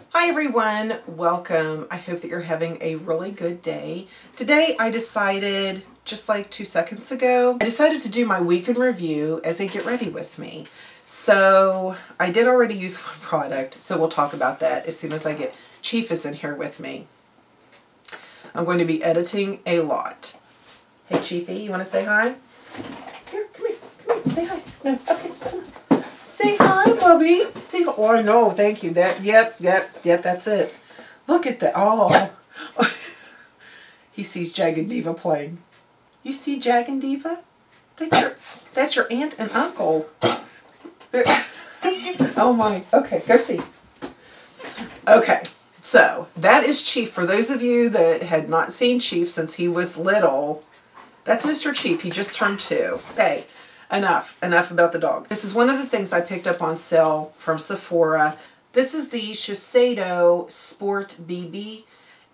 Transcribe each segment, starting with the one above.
Hi everyone, welcome. I hope that you're having a really good day. Today I decided, just like 2 seconds ago, I decided to do my week in review as a get ready with me. So I did already use one product, so we'll talk about that as soon as I get Chief is in here with me. I'm going to be editing a lot. Hey Chiefy, you want to say hi? Here, come here, say hi. No, okay, come on. Say hi, Bubby. Say hi. Oh, no, thank you. Yep, that's it. Look at that. Oh. He sees Jag and Diva playing. You see Jag and Diva? That's your aunt and uncle. Oh my. Okay, go see. Okay, so that is Chief. For those of you that had not seen Chief since he was little, that's Mr. Chief. He just turned 2. Okay. Enough about the dog. This is one of the things I picked up on sale from Sephora. This is the SHISEIDO Sport BB.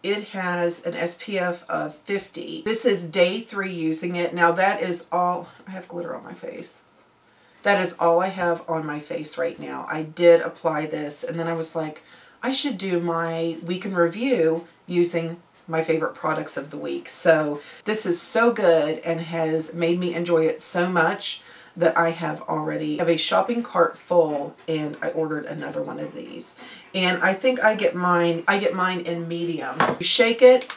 It has an SPF of 50. This is day 3 using it. Now that is all, I have glitter on my face. That is all I have on my face right now. I did apply this and then I was like, I should do my week in review using my favorite products of the week. So this is so good and has made me enjoy it so much that I have a shopping cart full, and I ordered another one of these. And I think I get mine in medium. You shake it.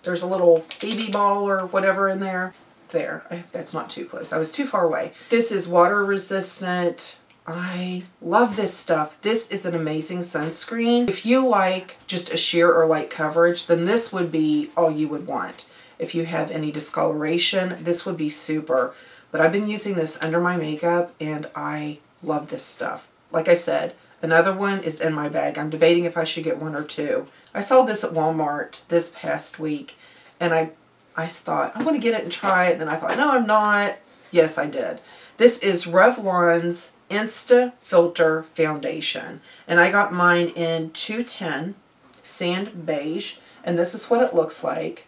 There's a little BB ball or whatever in there. There, that's not too close. I was too far away. This is water resistant. I love this stuff. This is an amazing sunscreen. If you like just a sheer or light coverage, then this would be all you would want. If you have any discoloration, this would be super. But I've been using this under my makeup and I love this stuff. Like I said, another one is in my bag. I'm debating if I should get 1 or 2. I saw this at Walmart this past week and I thought, I want to get it and try it. And then I thought, no, I'm not. Yes, I did. This is Revlon's Insta-Filter Foundation. And I got mine in 210 Sand Beige. And this is what it looks like.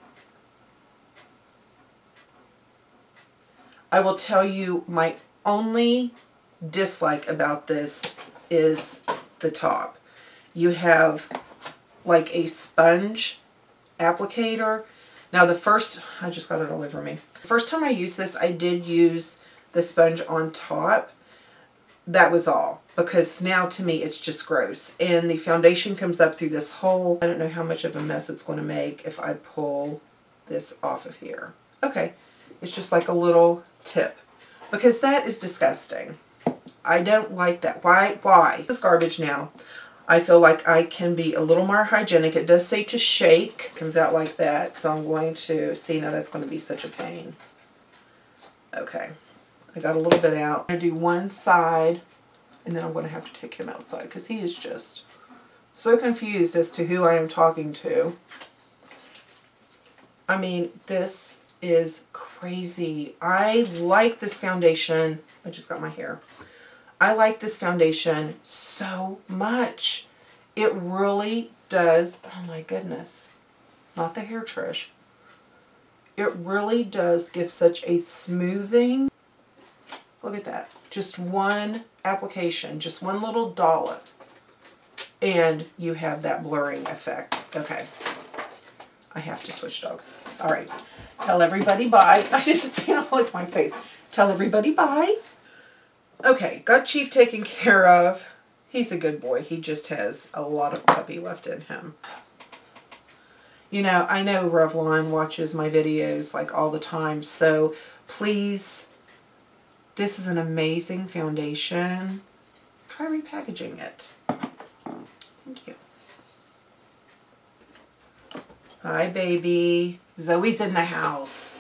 I will tell you my only dislike about this is the top. You have like a sponge applicator. Now I just got it all over me. The first time I used this, I did use the sponge on top. That was all, because now to me it's just gross. And the foundation comes up through this hole. I don't know how much of a mess it's going to make if I pull this off of here. Okay, it's just like a little tip, because that is disgusting. I don't like that. Why? This is garbage now. I feel like I can be a little more hygienic. It does say to shake. It comes out like that, so I'm going to see. Now that's going to be such a pain. Okay. I got a little bit out. I'm going to do one side, and then I'm going to have to take him outside because he is just so confused as to who I am talking to. I mean, this is crazy. I like this foundation. I just got my hair. I like this foundation so much. It really does. Oh my goodness. Not the hair, Trish. It really does give such a smoothing. Look at that. Just one application, just one little dollop, and you have that blurring effect. Okay. I have to switch dogs. All right. Tell everybody bye. I just look at my face. Tell everybody bye. Okay. Got Chief taken care of. He's a good boy. He just has a lot of puppy left in him. You know, I know Revlon watches my videos like all the time, so please, this is an amazing foundation. Try repackaging it. Thank you. Hi, baby. Zoe's in the house.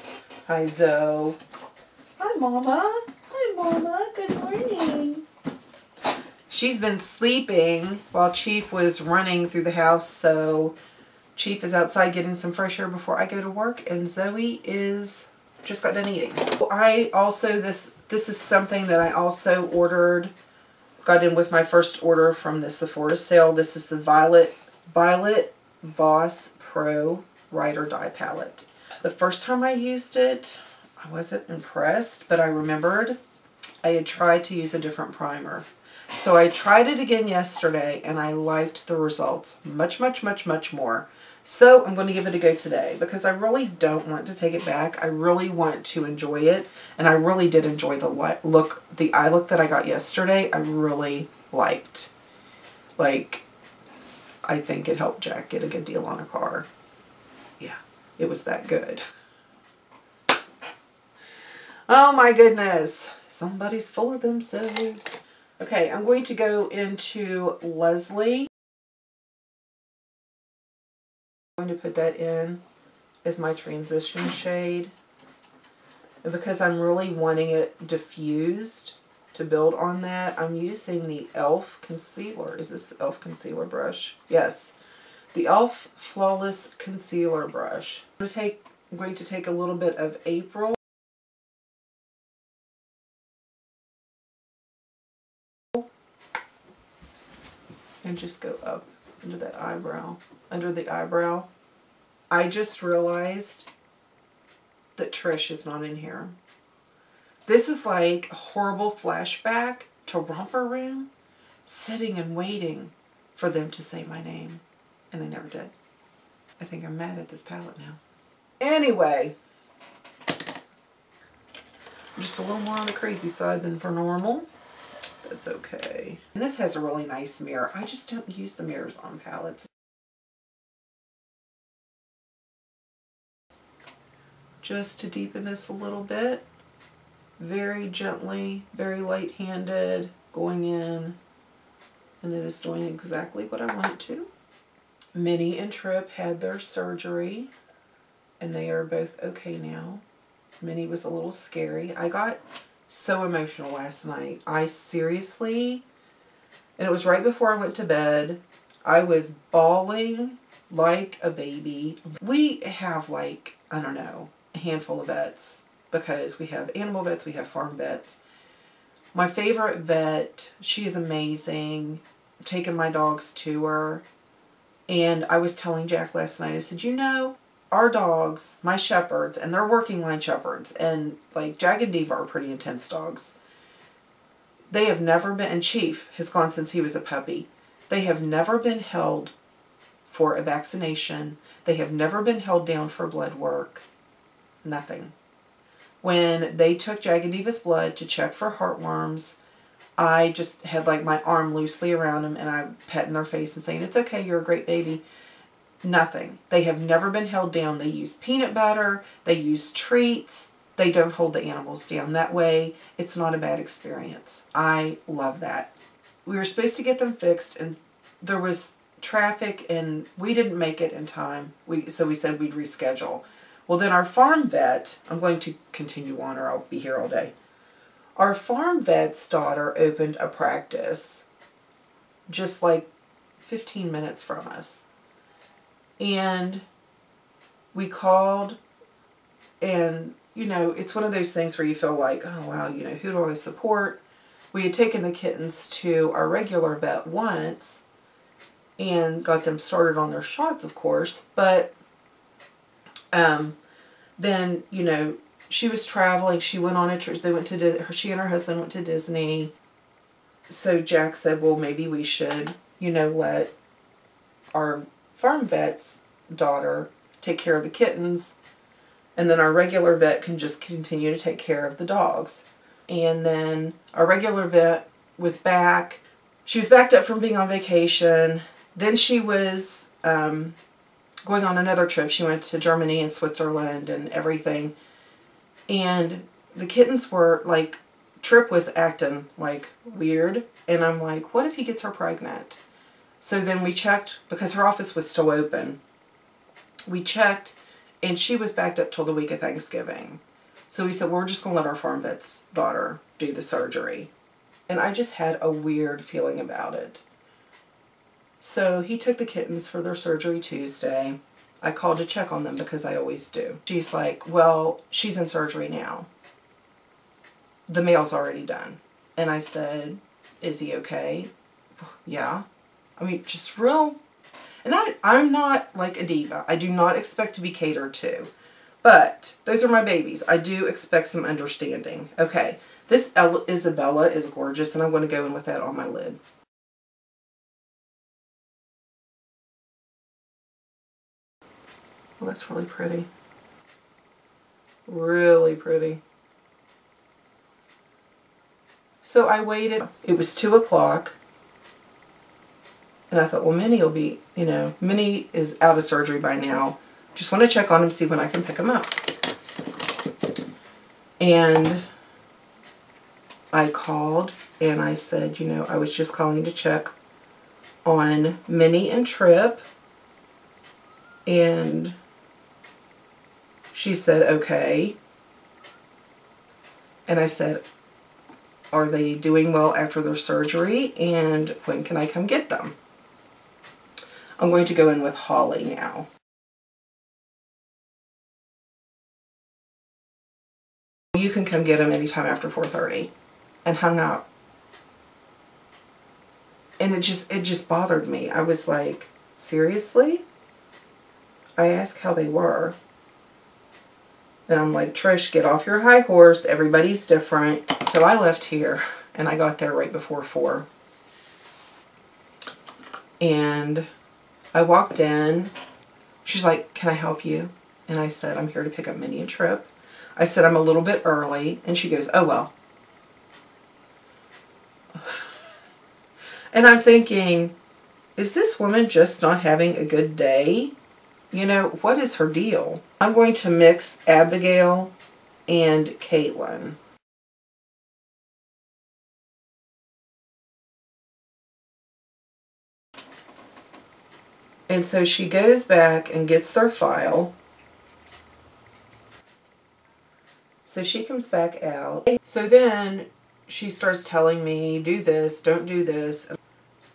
Hi, Zoe. Hi, Mama. Hi, Mama. Good morning. She's been sleeping while Chief was running through the house, so Chief is outside getting some fresh air before I go to work, and Zoe is just got done eating. I also, this is something that I also ordered, got in with my first order from the Sephora sale. This is the Violet VOSS Pro Ride or Die palette. The first time I used it, I wasn't impressed, but I remembered I had tried to use a different primer. So I tried it again yesterday and I liked the results much, much, much, much more. So I'm going to give it a go today because I really don't want to take it back. I really want to enjoy it. And I really did enjoy the look, the eye look that I got yesterday. I really liked. Like, I think it helped Jack get a good deal on a car. Yeah, it was that good. Oh my goodness. Somebody's full of themselves. Okay, I'm going to go into Leslie. I'm going to put that in as my transition shade. And because I'm really wanting it diffused to build on that, I'm using the e.l.f. concealer. Is this the e.l.f. concealer brush? Yes. The e.l.f. Flawless Concealer Brush. I'm going to take a little bit of April. And just go up into that eyebrow, under the eyebrow. I just realized that Trish is not in here. This is like a horrible flashback to Romper Room, sitting and waiting for them to say my name. And they never did. I think I'm mad at this palette now. Anyway, I'm just a little more on the crazy side than for normal. That's okay. And this has a really nice mirror. I just don't use the mirrors on palettes. Just to deepen this a little bit. Very gently, very light-handed, going in. And it is doing exactly what I want it to. Minnie and Trip had their surgery. And they are both okay now. Minnie was a little scary. I got so emotional last night. I seriously, and it was right before I went to bed, I was bawling like a baby. We have like, I don't know, a handful of vets because we have animal vets, we have farm vets. My favorite vet, she is amazing. I'm taking my dogs to her. And I was telling Jack last night, I said, you know, our dogs, my shepherds, and they're working line shepherds, and like Jack and Diva are pretty intense dogs. They have never been, and Chief has gone since he was a puppy. They have never been held for a vaccination. They have never been held down for blood work. Nothing. When they took Jack and Diva's blood to check for heartworms, I just had like my arm loosely around them and I petting their face and saying, it's okay, you're a great baby. Nothing. They have never been held down. They use peanut butter. They use treats. They don't hold the animals down. That way, it's not a bad experience. I love that. We were supposed to get them fixed, and there was traffic, and we didn't make it in time. So we said we'd reschedule. Well, then our farm vet, I'm going to continue on or I'll be here all day. Our farm vet's daughter opened a practice just like 15 minutes from us. And we called, and, you know, it's one of those things where you feel like, oh, wow, you know, who do I support? We had taken the kittens to our regular vet once and got them started on their shots, of course. But then, you know, she was traveling. She went on a trip. They went to she and her husband went to Disney. So Jack said, well, maybe we should, you know, let our farm vet's daughter take care of the kittens, and then our regular vet can just continue to take care of the dogs. And then our regular vet was back. She was backed up from being on vacation. Then she was going on another trip. She went to Germany and Switzerland and everything. And the kittens were like, Trip was acting like weird. And I'm like, what if he gets her pregnant? So then we checked, because her office was still open. We checked, and she was backed up till the week of Thanksgiving. So we said, well, we're just going to let our farm vet's daughter do the surgery. And I just had a weird feeling about it. So he took the kittens for their surgery Tuesday. I called to check on them because I always do. She's like, well, she's in surgery now. The mail's already done. And I said, is he okay? Yeah. I mean, just real. And I'm not like a diva. I do not expect to be catered to. But those are my babies. I do expect some understanding. Okay. This Isabella is gorgeous, and I'm going to go in with that on my lid. Well, that's really pretty. Really pretty. So I waited. It was 2 o'clock. And I thought, well, Minnie will be, you know, Minnie is out of surgery by now. Just want to check on him, see when I can pick him up. And I called and I said, you know, I was just calling to check on Minnie and Trip. And she said, okay. And I said, are they doing well after their surgery? And when can I come get them? I'm going to go in with Holly now. You can come get them anytime after 4:30. And hung up. And it just bothered me. I was like, seriously? I asked how they were. And I'm like, Trish, get off your high horse. Everybody's different. So I left here and I got there right before 4. And I walked in. She's like, can I help you? And I said, I'm here to pick up Minnie and Trip. I said, I'm a little bit early. And she goes, oh, well. And I'm thinking, is this woman just not having a good day? You know, what is her deal? I'm going to mix Abigail and Caitlin. And so she goes back and gets their file. So she comes back out. So then she starts telling me, do this, don't do this,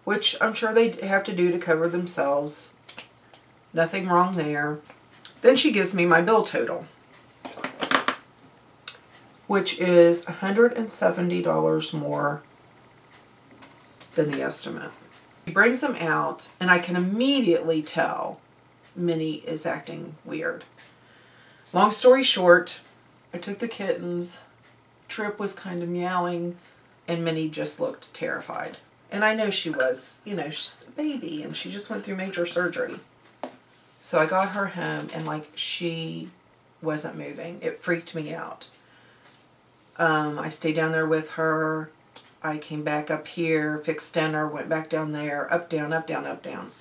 which I'm sure they have to do to cover themselves. Nothing wrong there. Then she gives me my bill total, which is $170 more than the estimate. She brings them out, and I can immediately tell Minnie is acting weird. Long story short, I took the kittens. Trip was kind of meowing, and Minnie just looked terrified. And I know she was, you know, she's a baby, and she just went through major surgery. So I got her home, and like, she wasn't moving. It freaked me out. I stayed down there with her. I came back up here, fixed dinner, went back down there, up, down, up, down, up, down.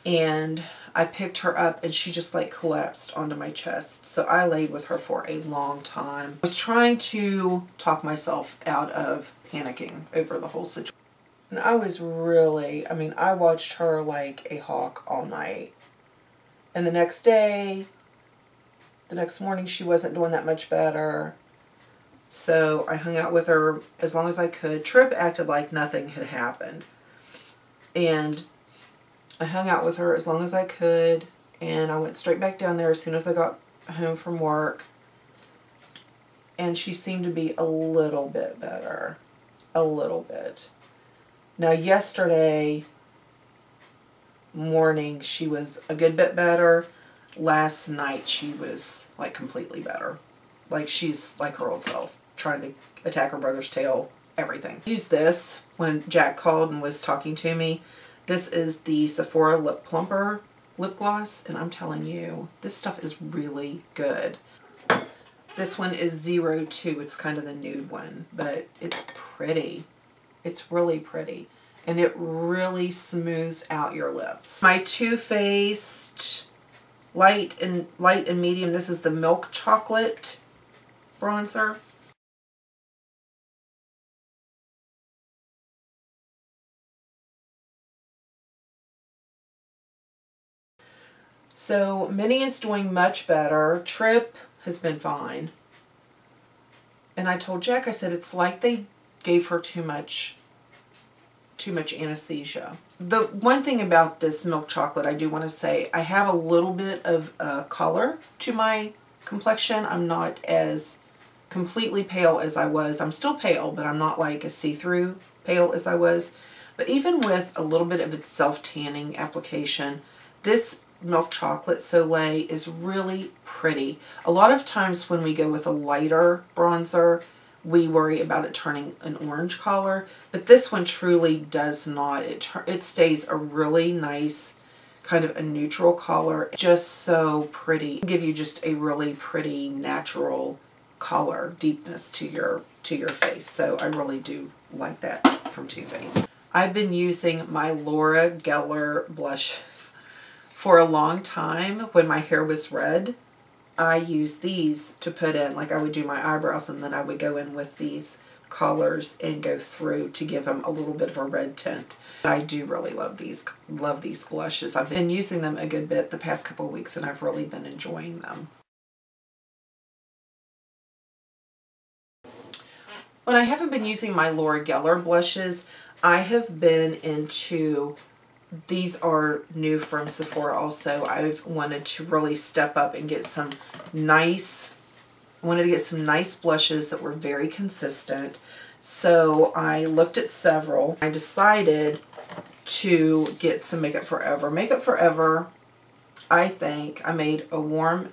And I picked her up and she just like collapsed onto my chest. So I laid with her for a long time. I was trying to talk myself out of panicking over the whole situation. And I was really, I mean, I watched her like a hawk all night. And the next day, the next morning, she wasn't doing that much better. So I hung out with her as long as I could. Trip acted like nothing had happened. And I hung out with her as long as I could. And I went straight back down there as soon as I got home from work. And she seemed to be a little bit better. A little bit. Now yesterday morning she was a good bit better. Last night she was like completely better. Like she's like her old self, trying to attack her brother's tail, everything. I used this when Jack called and was talking to me. This is the Sephora Lip Plumper lip gloss, and I'm telling you, this stuff is really good. This one is 02. It's kind of the nude one, but it's pretty. It's really pretty. And it really smooths out your lips. My Too Faced light and medium. This is the Milk Chocolate bronzer. So Minnie is doing much better. Trip has been fine. And I told Jack, I said, it's like they gave her too much anesthesia. The one thing about this milk chocolate, I do want to say, I have a little bit of color to my complexion. I'm not as completely pale as I was. I'm still pale, but I'm not like a see-through pale as I was. But even with a little bit of its self-tanning application, this milk chocolate Soleil is really pretty. A lot of times when we go with a lighter bronzer, we worry about it turning an orange color. But this one truly does not. It stays a really nice, kind of a neutral color. Just so pretty. Give you just a really pretty natural color, deepness to your face. So I really do like that from Too Faced. I've been using my Laura Geller blushes for a long time. When my hair was red, I used these to put in, like I would do my eyebrows and then I would go in with these colors and go through to give them a little bit of a red tint. I do really love these blushes. I've been using them a good bit the past couple of weeks and I've really been enjoying them. When I haven't been using my Laura Geller blushes, I have been into, these are new from Sephora also. I've wanted to really step up and get some nice, blushes that were very consistent. So I looked at several. I decided to get some Makeup Forever. Makeup Forever, I think I made a warm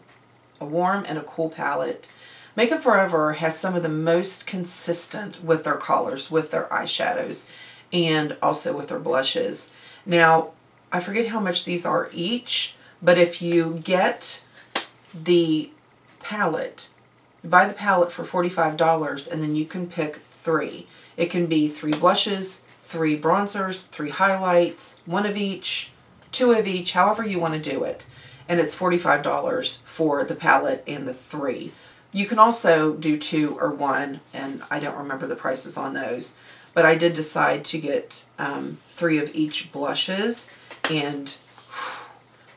and a cool palette. Makeup Forever has some of the most consistent with their colors, with their eyeshadows, and also with their blushes. Now, I forget how much these are each, but if you get the palette, you buy the palette for $45 and then you can pick 3. It can be 3 blushes, 3 bronzers, 3 highlights, 1 of each, 2 of each, however you want to do it. And it's $45 for the palette and the 3. You can also do 2 or 1, and I don't remember the prices on those. But I did decide to get 3 of each blushes, and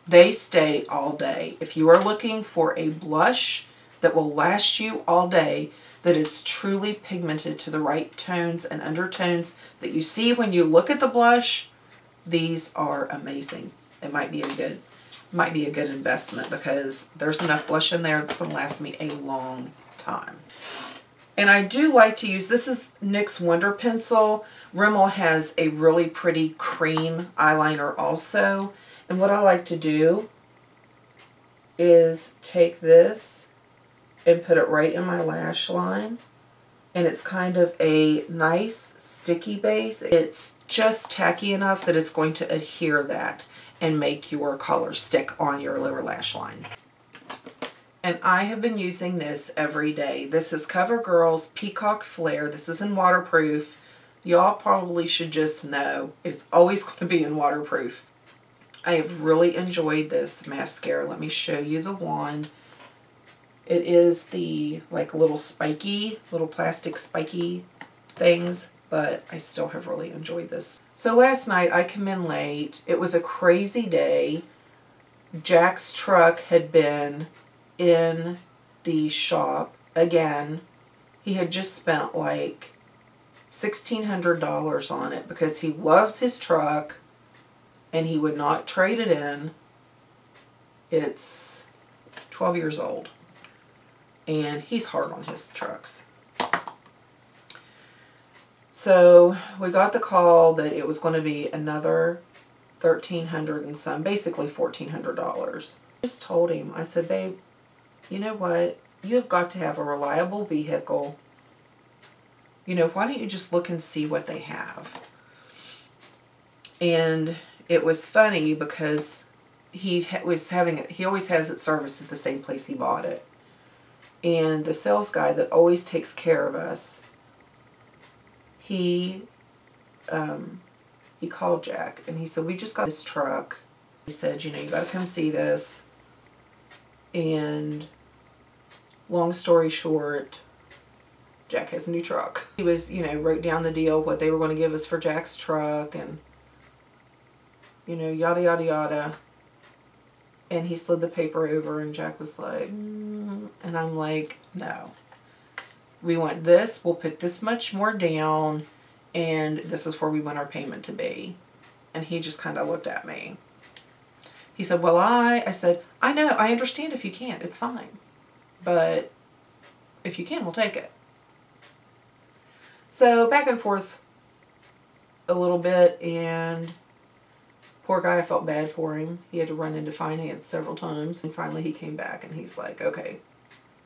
they stay all day. If you are looking for a blush that will last you all day, that is truly pigmented to the right tones and undertones that you see when you look at the blush, these are amazing. It might be a good investment because there's enough blush in there that's going to last me a long time. And I do like to use, this is NYX Wonder Pencil. Rimmel has a really pretty cream eyeliner also. And what I like to do is take this and put it right in my lash line. And it's kind of a nice sticky base. It's just tacky enough that it's going to adhere that and make your color stick on your lower lash line. And I have been using this every day. This is CoverGirl's Peacock Flare. This is in waterproof. Y'all probably should just know it's always going to be in waterproof. I have really enjoyed this mascara. Let me show you the wand. It is the like little plastic spiky things, but I still have really enjoyed this. So last night I came in late. It was a crazy day. Jack's truck had been in the shop again. He had just spent like $1,600 on it because he loves his truck and he would not trade it in. It's 12 years old and he's hard on his trucks. So we got the call that it was going to be another $1,300 and some, basically $1,400. I just told him, I said, babe, you know what? You have got to have a reliable vehicle. You know, why don't you just look and see what they have? And it was funny because he always has it serviced at the same place he bought it. And the sales guy that always takes care of us, he called Jack and he said, we just got this truck. He said, you know, you got to come see this. And long story short, Jack has a new truck. He was, you know, wrote down the deal, what they were going to give us for Jack's truck and, you know, yada, yada, yada. And he slid the paper over and Jack was like, and I'm like, no. We want this, we'll put this much more down, and this is where we want our payment to be. And he just kind of looked at me. He said, well, I said, I know, I understand if you can't, it's fine. But if you can, we'll take it. So back and forth a little bit, and poor guy, I felt bad for him. He had to run into finance several times. And finally he came back and he's like, okay,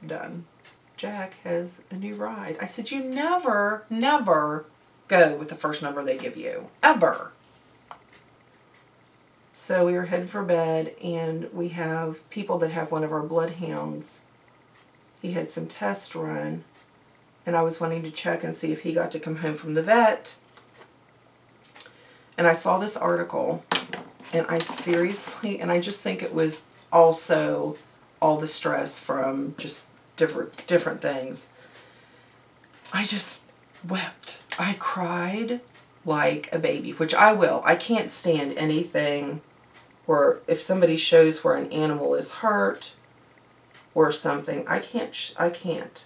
done. Jack has a new ride. I said, you never, never go with the first number they give you. Ever. So we were headed for bed, and we have people that have one of our bloodhounds. He had some tests run, and I was wanting to check and see if he got to come home from the vet. And I saw this article, and I seriously, and I just think it was also all the stress from just different things. I just wept. I cried like a baby, which I will. I can't stand anything where if somebody shows where an animal is hurt or something, I can't.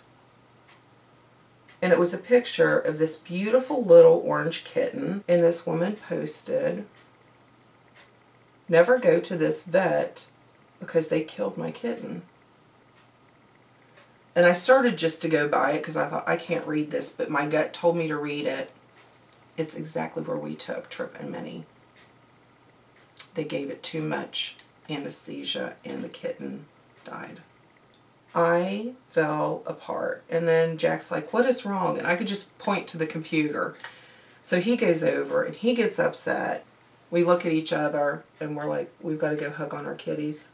And it was a picture of this beautiful little orange kitten, and this woman posted, never go to this vet because they killed my kitten. And I started just to go by it because I thought, I can't read this, but my gut told me to read it. It's exactly where we took Trip and Minnie. They gave it too much anesthesia and the kitten died. I fell apart. And then Jack's like, what is wrong? And I could just point to the computer. So he goes over and he gets upset. We look at each other and we're like, we've got to go hug on our kitties.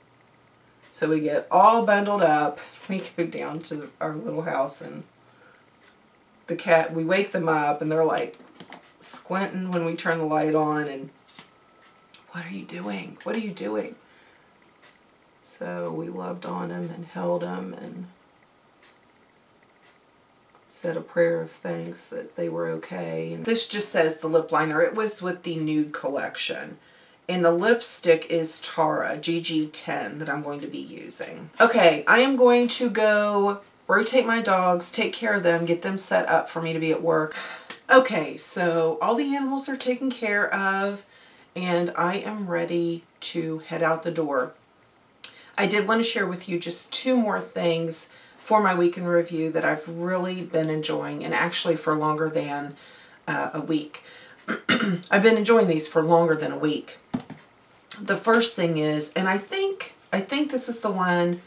So we get all bundled up. We go down to our little house, and the cat, we wake them up and they're like squinting when we turn the light on, and what are you doing? What are you doing? So we loved on him and held him and said a prayer of thanks that they were okay. And this just says the lip liner. It was with the nude collection. And the lipstick is Tara GG10 that I'm going to be using. Okay, I am going to go rotate my dogs, take care of them, get them set up for me to be at work. Okay, so all the animals are taken care of, and I am ready to head out the door. I did want to share with you just 2 more things for my week in review that I've really been enjoying, and actually for longer than a week. I've been enjoying these for longer than a week. The first thing is, and I think this is the one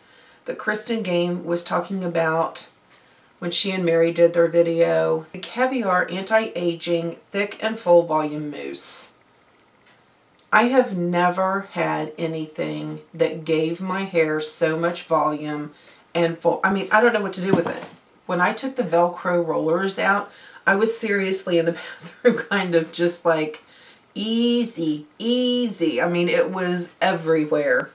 that Kristen Game was talking about when she and Mary did their video, the Caviar Anti-Aging Thick and Full Volume Mousse. I have never had anything that gave my hair so much volume and full. I mean, I don't know what to do with it. When I took the Velcro rollers out, I was seriously in the bathroom kind of just like, easy, easy. I mean, it was everywhere.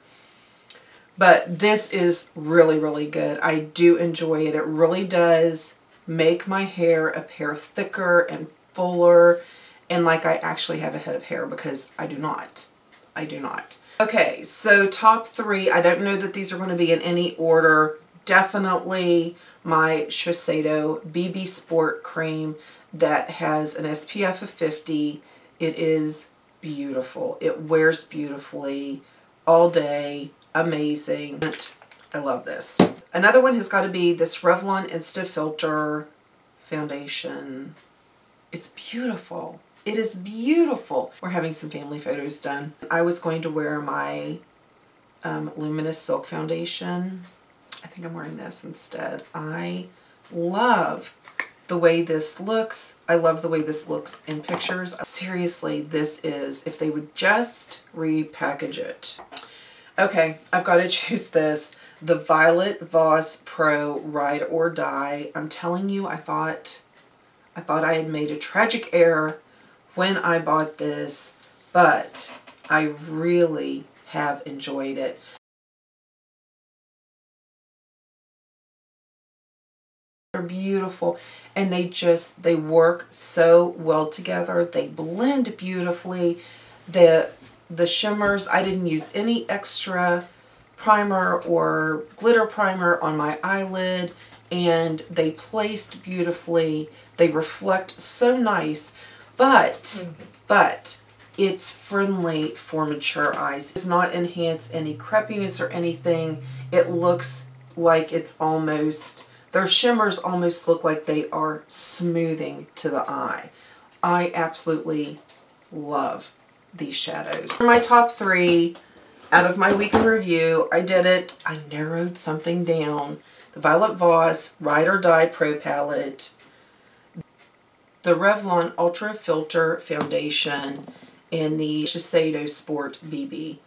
But this is really, really good. I do enjoy it. It really does make my hair appear thicker and fuller, and like I actually have a head of hair, because I do not. I do not. Okay, so top 3. I don't know that these are going to be in any order. Definitely my Shiseido BB Sport Cream that has an SPF of 50. It is beautiful. It wears beautifully all day. Amazing. I love this. Another one has got to be this Revlon Insta-Filter Foundation. It's beautiful. It is beautiful. We're having some family photos done. I was going to wear my Luminous Silk Foundation. I think I'm wearing this instead. I love the way this looks. I love the way this looks in pictures. Seriously, this is, if they would just repackage it. Okay, I've got to choose this. The Violet VOSS Pro Ride or Die. I'm telling you, I thought I had made a tragic error when I bought this, but I really have enjoyed it. They're beautiful, and they work so well together. They blend beautifully. The shimmers, I didn't use any extra primer or glitter primer on my eyelid, and they placed beautifully. They reflect so nice, but it's friendly for mature eyes. It does not enhance any crepiness or anything. It looks like it's almost, their shimmers almost look like they are smoothing to the eye. I absolutely love these shadows. For my top 3 out of my week in review, I did it. I narrowed something down the Violet Voss Ride or Die Pro Palette, the Revlon Ultra Filter Foundation, and the Shiseido Sport BB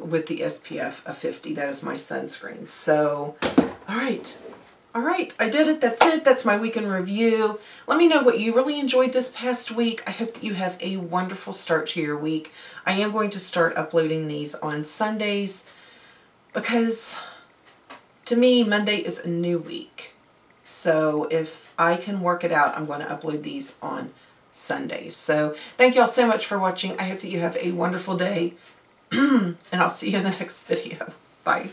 with the SPF of 50. That is my sunscreen. So, all right. All right, I did it. That's it. That's my week in review. Let me know what you really enjoyed this past week. I hope that you have a wonderful start to your week. I am going to start uploading these on Sundays because to me, Monday is a new week. So if I can work it out, I'm going to upload these on Sundays. So thank you all so much for watching. I hope that you have a wonderful day and I'll see you in the next video. Bye.